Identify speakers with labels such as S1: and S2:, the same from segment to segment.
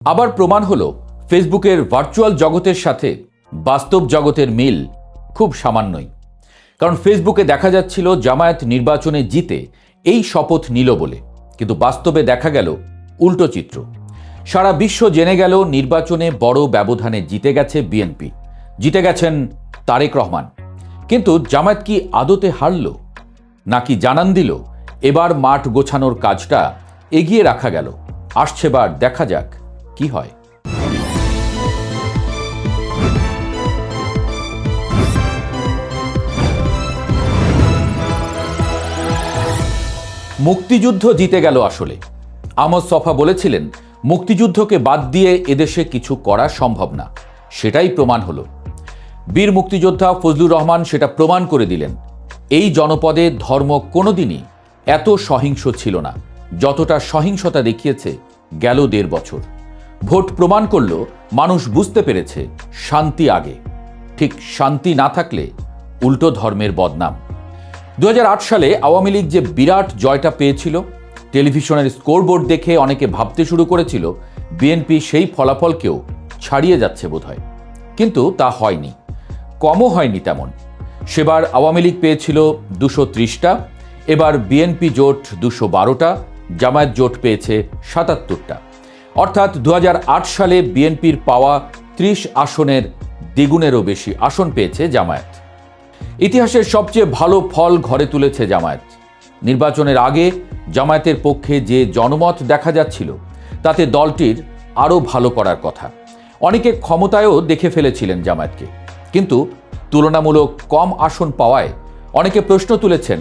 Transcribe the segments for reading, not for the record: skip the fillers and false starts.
S1: আবার প্রমাণ হলো ফেসবুকের ভার্চুয়াল জগতের সাথে বাস্তব জগতের মিল খুব সামান্যই। কারণ ফেসবুকে দেখা যাচ্ছিল জামায়াত নির্বাচনে জিতে এই শপথ নিল বলে, কিন্তু বাস্তবে দেখা গেল উল্টো চিত্র। সারা বিশ্ব জেনে গেল নির্বাচনে বড় ব্যবধানে জিতে গেছে বিএনপি, জিতে গেছেন তারেক রহমান। কিন্তু জামায়াত কি আদতে হারল, নাকি জানান দিল এবার মাঠ গোছানোর কাজটা এগিয়ে রাখা গেল? আসছেবার দেখা যাক কি হয়। মুক্তিযুদ্ধ জিতে গেল আসলে। আহমদ ছফা বলেছিলেন, মুক্তিযুদ্ধকে বাদ দিয়ে এদেশে কিছু করা সম্ভব না। সেটাই প্রমাণ হলো। বীর মুক্তিযোদ্ধা ফজলুর রহমান সেটা প্রমাণ করে দিলেন। এই জনপদে ধর্ম কোনোদিনই এত সহিংস ছিল না যতটা সহিংসতা দেখিয়েছে গেল ১.৫ বছর। ভোট প্রমাণ করল মানুষ বুঝতে পেরেছে শান্তি আগে, ঠিক শান্তি না থাকলে উল্টো ধর্মের বদনাম। ২০০৮ সালে আওয়ামী লীগ যে বিরাট জয়টা পেয়েছিল, টেলিভিশনের স্কোরবোর্ড দেখে অনেকে ভাবতে শুরু করেছিল বিএনপি সেই ফলাফলকেও ছাড়িয়ে যাচ্ছে বোধহয়। কিন্তু তা হয়নি, কমও হয়নি তেমন। সেবার আওয়ামী লীগ পেয়েছিল ২৩০টা, এবার বিএনপি জোট ২১২টা, জামায়াত জোট পেয়েছে ৭৭টা। অর্থাৎ ২০০৮ সালে বিএনপির পাওয়া ৩০ আসনের দ্বিগুণেরও বেশি আসন পেয়েছে জামায়াত। ইতিহাসের সবচেয়ে ভালো ফল ঘরে তুলেছে জামায়াত। নির্বাচনের আগে জামায়াতের পক্ষে যে জনমত দেখা যাচ্ছিল, তাতে দলটির আরও ভালো করার কথা। অনেকে ক্ষমতায়ও দেখে ফেলেছিলেন জামায়াতকে, কিন্তু তুলনামূলক কম আসন পাওয়ায় অনেকে প্রশ্ন তুলেছেন,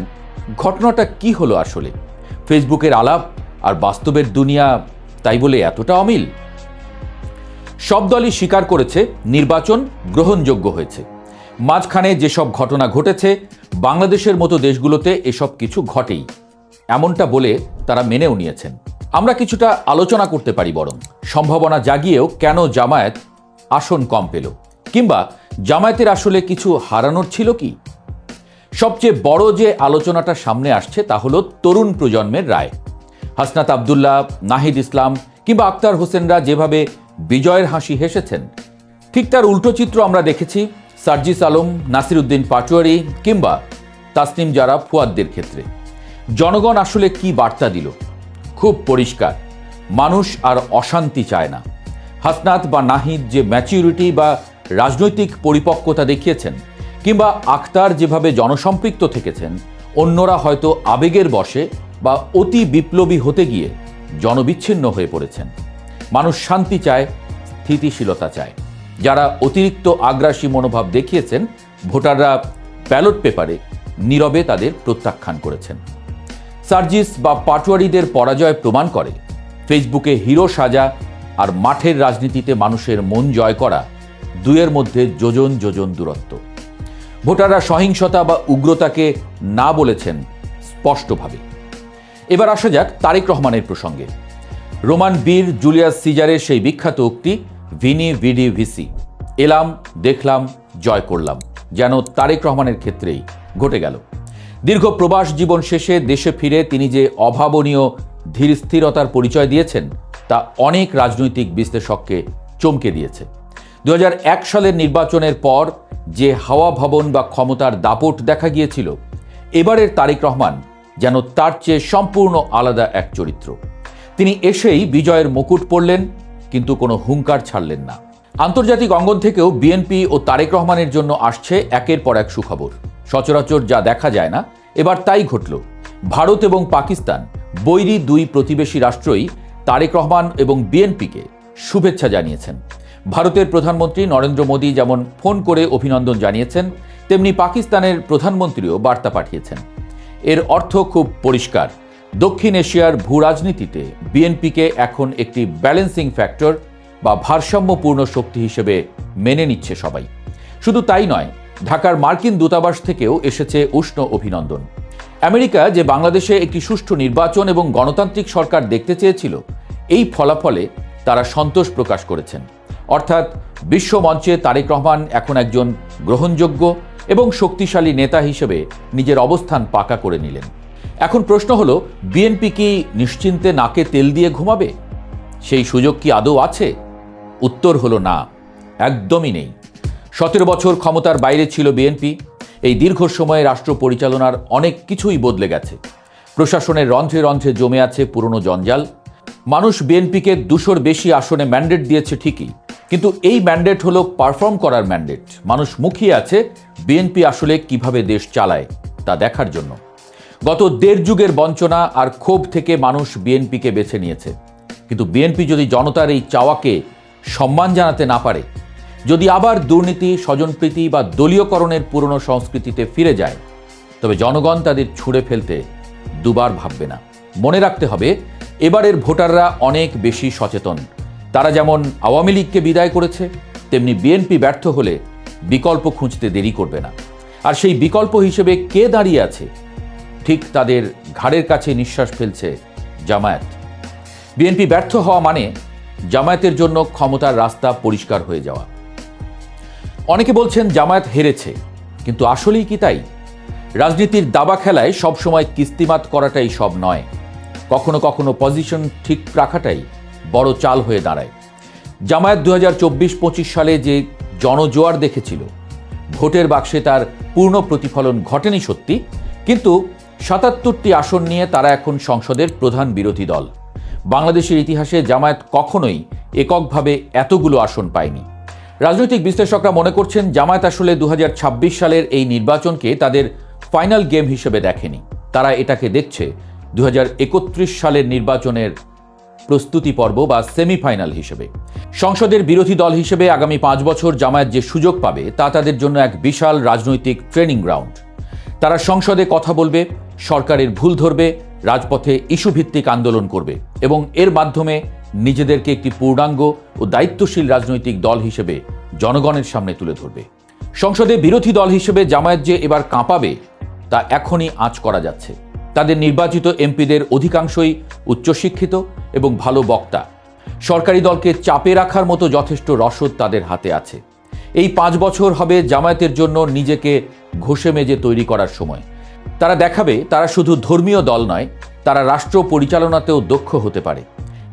S1: ঘটনাটা কি হলো আসলে? ফেসবুকের আলাপ আর বাস্তবের দুনিয়া তাই বলে এতটা অমিল? সব দলই স্বীকার করেছে নির্বাচন গ্রহণযোগ্য হয়েছে। মাঝখানে যেসব ঘটনা ঘটেছে, বাংলাদেশের মতো দেশগুলোতে এসব কিছু ঘটেই, এমনটা বলে তারা মেনেও নিয়েছেন। আমরা কিছুটা আলোচনা করতে পারি বরং, সম্ভাবনা জাগিয়েও কেন জামায়াত আসন কম পেল, কিংবা জামায়াতের আসলে কিছু হারানোর ছিল কি? সবচেয়ে বড় যে আলোচনাটা সামনে আসছে তা হলো তরুণ প্রজন্মের রায়। হাসনাত আবদুল্লাহ, নাহিদ ইসলাম কিংবা আক্তার হোসেনরা যেভাবে বিজয়ের হাসি হেসেছেন, ঠিক তার উল্টো চিত্র আমরা দেখেছি সার্জিস আলম, নাসির উদ্দিন পাটোয়ারি কিংবা তাসনিম জারা ফুয়াদদের ক্ষেত্রে। জনগণ আসলে কি বার্তা দিল? খুব পরিষ্কার, মানুষ আর অশান্তি চায় না। হাসনাত বা নাহিদ যে ম্যাচিউরিটি বা রাজনৈতিক পরিপক্কতা দেখিয়েছেন, কিংবা আক্তার যেভাবে জনসম্পৃক্ত থেকেছেন, অন্যরা হয়তো আবেগের বশে বা অতি বিপ্লবী হতে গিয়ে জনবিচ্ছিন্ন হয়ে পড়েছেন। মানুষ শান্তি চায়, স্থিতিশীলতা চায়। যারা অতিরিক্ত আগ্রাসী মনোভাব দেখিয়েছেন, ভোটাররা ব্যালট পেপারে নীরবে তাদের প্রত্যাখ্যান করেছেন। সার্জিস বা পাটোয়ারিদের পরাজয় প্রমাণ করে ফেসবুকে হিরো সাজা আর মাঠের রাজনীতিতে মানুষের মন জয় করা দুয়ের মধ্যে যোজন যোজন দূরত্ব। ভোটাররা সহিংসতা বা উগ্রতাকে না বলেছেন স্পষ্টভাবে। এবার আসা যাক তারেক রহমানের প্রসঙ্গে। রোমান বীর জুলিয়াস সিজারের সেই বিখ্যাত উক্তি, ভিনি ভিডি ভিসি, এলাম দেখলাম জয় করলাম, যেন তারেক রহমানের ক্ষেত্রেই ঘটে গেল। দীর্ঘ প্রবাস জীবন শেষে দেশে ফিরে তিনি যে অভাবনীয় ধীর স্থিরতার পরিচয় দিয়েছেন, তা অনেক রাজনৈতিক বিশ্লেষককে চমকে দিয়েছে। ২০০১ সালের নির্বাচনের পর যে হাওয়া ভবন বা ক্ষমতার দাপট দেখা গিয়েছিল, এবারের তারেক রহমান যেন তার চেয়ে সম্পূর্ণ আলাদা এক চরিত্র। তিনি এসেই বিজয়ের মুকুট পরলেন, কিন্তু কোনো হুঙ্কার ছাড়লেন না। আন্তর্জাতিক অঙ্গন থেকেও বিএনপি ও তারেক রহমানের জন্য আসছে একের পর এক সুখবর। সচরাচর যা দেখা যায় না, এবার তাই ঘটল। ভারত এবং পাকিস্তান, বৈরী দুই প্রতিবেশী রাষ্ট্রই তারেক রহমান এবং বিএনপিকে শুভেচ্ছা জানিয়েছেন। ভারতের প্রধানমন্ত্রী নরেন্দ্র মোদী যেমন ফোন করে অভিনন্দন জানিয়েছেন, তেমনি পাকিস্তানের প্রধানমন্ত্রীও বার্তা পাঠিয়েছেন। এর অর্থ খুব পরিষ্কার, দক্ষিণ এশিয়ার ভূ রাজনীতিতে বিএনপিকে এখন একটি ব্যালেন্সিং ফ্যাক্টর বা ভারসাম্যপূর্ণ শক্তি হিসেবে মেনে নিচ্ছে সবাই। শুধু তাই নয়, ঢাকার মার্কিন দূতাবাস থেকেও এসেছে উষ্ণ অভিনন্দন। আমেরিকা যে বাংলাদেশে একটি সুষ্ঠু নির্বাচন এবং গণতান্ত্রিক সরকার দেখতে চেয়েছিল, এই ফলাফলে তারা সন্তোষ প্রকাশ করেছেন। অর্থাৎ বিশ্বমঞ্চে তারেক রহমান এখন একজন গ্রহণযোগ্য এবং শক্তিশালী নেতা হিসেবে নিজের অবস্থান পাকা করে নিলেন। এখন প্রশ্ন হলো, বিএনপি কি নিশ্চিন্তে নাকে তেল দিয়ে ঘুমাবে? সেই সুযোগ কি আদৌ আছে? উত্তর হলো না, একদমই নেই। 17 বছর ক্ষমতার বাইরে ছিল বিএনপি। এই দীর্ঘ সময়ে রাষ্ট্র পরিচালনার অনেক কিছুই বদলে গেছে। প্রশাসনের রন্ধ্রে রন্ধ্রে জমে আছে পুরনো জঞ্জাল। মানুষ বিএনপিকে 200-র বেশি আসনে ম্যান্ডেট দিয়েছে ঠিকই, কিন্তু এই ম্যান্ডেট হলো পারফর্ম করার ম্যান্ডেট। মানুষ মুখিয়ে আছে বিএনপি আসলে কিভাবে দেশ চালায় তা দেখার জন্য। গত 1.5 যুগের বঞ্চনা আর ক্ষোভ থেকে মানুষ বিএনপিকে বেছে নিয়েছে। কিন্তু বিএনপি যদি জনতার এই চাওয়াকে সম্মান জানাতে না পারে, যদি আবার দুর্নীতি, স্বজনপ্রীতি বা দলীয়করণের পুরনো সংস্কৃতিতে ফিরে যায়, তবে জনগণ তাদের ছুঁড়ে ফেলতে দুবার ভাববে না। মনে রাখতে হবে, এবারের ভোটাররা অনেক বেশি সচেতন। তারা যেমন আওয়ামী লীগকে বিদায় করেছে, তেমনি বিএনপি ব্যর্থ হলে বিকল্প খুঁজতে দেরি করবে না। আর সেই বিকল্প হিসেবে কে দাঁড়িয়ে আছে? ঠিক তাদের ঘাড়ের কাছে নিঃশ্বাস ফেলছে জামায়াত। বিএনপি ব্যর্থ হওয়া মানে জামায়াতের জন্য ক্ষমতার রাস্তা পরিষ্কার হয়ে যাওয়া। অনেকে বলছেন জামায়াত হেরেছে, কিন্তু আসলেই কি তাই? রাজনীতির দাবা খেলায় সবসময় কিস্তিমাত করাটাই সব নয়। কখনো কখনো পজিশন ঠিক রাখাটাই বড় চাল হয়ে দাঁড়ায়। জামায়াত 2024-25 সালে যে জনজোয়ার দেখেছিল, ভোটের বাক্সে তার পূর্ণ প্রতিফলন ঘটেনি সত্যি, কিন্তু 77টি আসন নিয়ে তারা এখন সংসদের প্রধান বিরোধী দল। বাংলাদেশের ইতিহাসে জামায়াত কখনোই এককভাবে এতগুলো আসন পায়নি। রাজনৈতিক বিশ্লেষকরা মনে করছেন জামায়াত আসলে 2026 সালের এই নির্বাচনকে তাদের ফাইনাল গেম হিসেবে দেখেনি। তারা এটাকে দেখছে 2031 সালের নির্বাচনের প্রস্তুতি পর্ব বা সেমিফাইনাল হিসেবে। সংসদের বিরোধী দল হিসেবে আগামী 5 বছর জামায়াত যে সুযোগ পাবে তা তাদের জন্য এক বিশাল রাজনৈতিক ট্রেনিং গ্রাউন্ড। তারা সংসদে কথা বলবে, সরকারের ভুল ধরবে, রাজপথে ইস্যুভিত্তিক আন্দোলন করবে এবং এর মাধ্যমে নিজেদেরকে একটি পূর্ণাঙ্গ ও দায়িত্বশীল রাজনৈতিক দল হিসেবে জনগণের সামনে তুলে ধরবে। সংসদে বিরোধী দল হিসেবে জামায়াত যে এবার কাঁপাবে তা এখনই আঁচ করা যাচ্ছে। তাদের নির্বাচিত এমপিদের অধিকাংশই উচ্চশিক্ষিত এবং ভালো বক্তা। সরকারি দলকে চাপে রাখার মতো যথেষ্ট রসদ তাদের হাতে আছে। এই 5 বছর হবে জামায়াতের জন্য নিজেকে ঘষে মেজে তৈরি করার সময়। তারা দেখাবে তারা শুধু ধর্মীয় দল নয়, তারা রাষ্ট্র পরিচালনাতেও দক্ষ হতে পারে।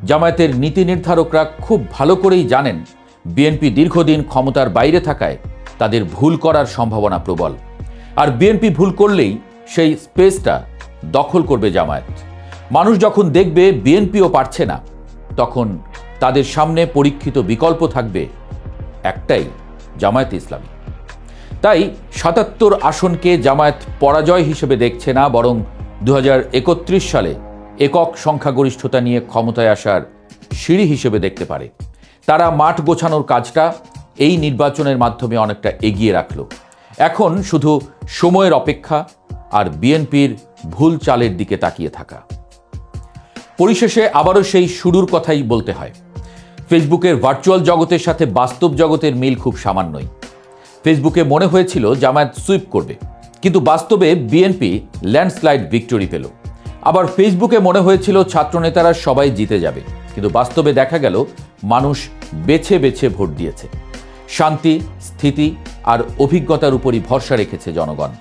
S1: জামায়াতের নীতি নির্ধারকরা খুব ভালো করেই জানেন বিএনপি দীর্ঘদিন ক্ষমতার বাইরে থাকায় তাদের ভুল করার সম্ভাবনা প্রবল। আর বিএনপি ভুল করলেই সেই স্পেসটা দখল করবে জামায়াত। মানুষ যখন দেখবে বিএনপিও পারছে না, তখন তাদের সামনে পরীক্ষিত বিকল্প থাকবে একটাই, জামায়াত ইসলামী। তাই 77 আসনকে জামায়াত পরাজয় হিসেবে দেখছে না, বরং 2031 সালে একক সংখ্যাগরিষ্ঠতা নিয়ে ক্ষমতায় আসার সিঁড়ি হিসেবে দেখতে পারে। তারা মাঠ গোছানোর কাজটা এই নির্বাচনের মাধ্যমে অনেকটা এগিয়ে রাখল। এখন শুধু সময়ের অপেক্ষা আর বিএনপির ভুল চালের দিকে তাকিয়ে থাকা। পরিশেষে আবারও সেই শুরুর কথাই বলতে হয়। ফেসবুকের ভার্চুয়াল জগতের সাথে বাস্তব জগতের মিল খুব সামান্যই। ফেসবুকে মনে হয়েছিল জামায়াত সুইপ করবে, কিন্তু বাস্তবে বিএনপি ল্যান্ডস্লাইড ভিক্টরি পেল। আবার ফেসবুকে মনে হয়েছিল ছাত্রনেতারা সবাই জিতে যাবে, কিন্তু বাস্তবে দেখা গেল মানুষ বেছে বেছে ভোট দিয়েছে। শান্তি, স্থিতি আর অভিজ্ঞতার উপরই ভরসা রেখেছে জনগণ।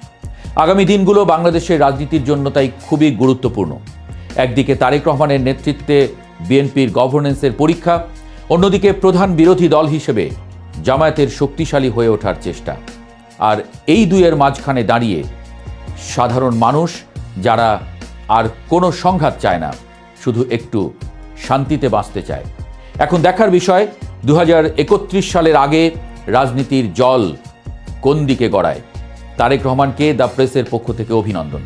S1: আগামী দিনগুলো বাংলাদেশের রাজনীতির জন্য তাই খুবই গুরুত্বপূর্ণ। একদিকে তারেক রহমানের নেতৃত্বে বিএনপির গভর্নেন্সের পরীক্ষা, অন্যদিকে প্রধান বিরোধী দল হিসেবে জামায়াতের শক্তিশালী হয়ে ওঠার চেষ্টা। আর এই দুইয়ের মাঝখানে দাঁড়িয়ে সাধারণ মানুষ, যারা আর কোনো সংঘাত চায় না, শুধু একটু শান্তিতে বাঁচতে চায়। এখন দেখার বিষয় 2031 সালের আগে রাজনীতির জল কোন দিকে গড়ায়। তারেক রহমানকে দ্য প্রেসের পক্ষ থেকে অভিনন্দন।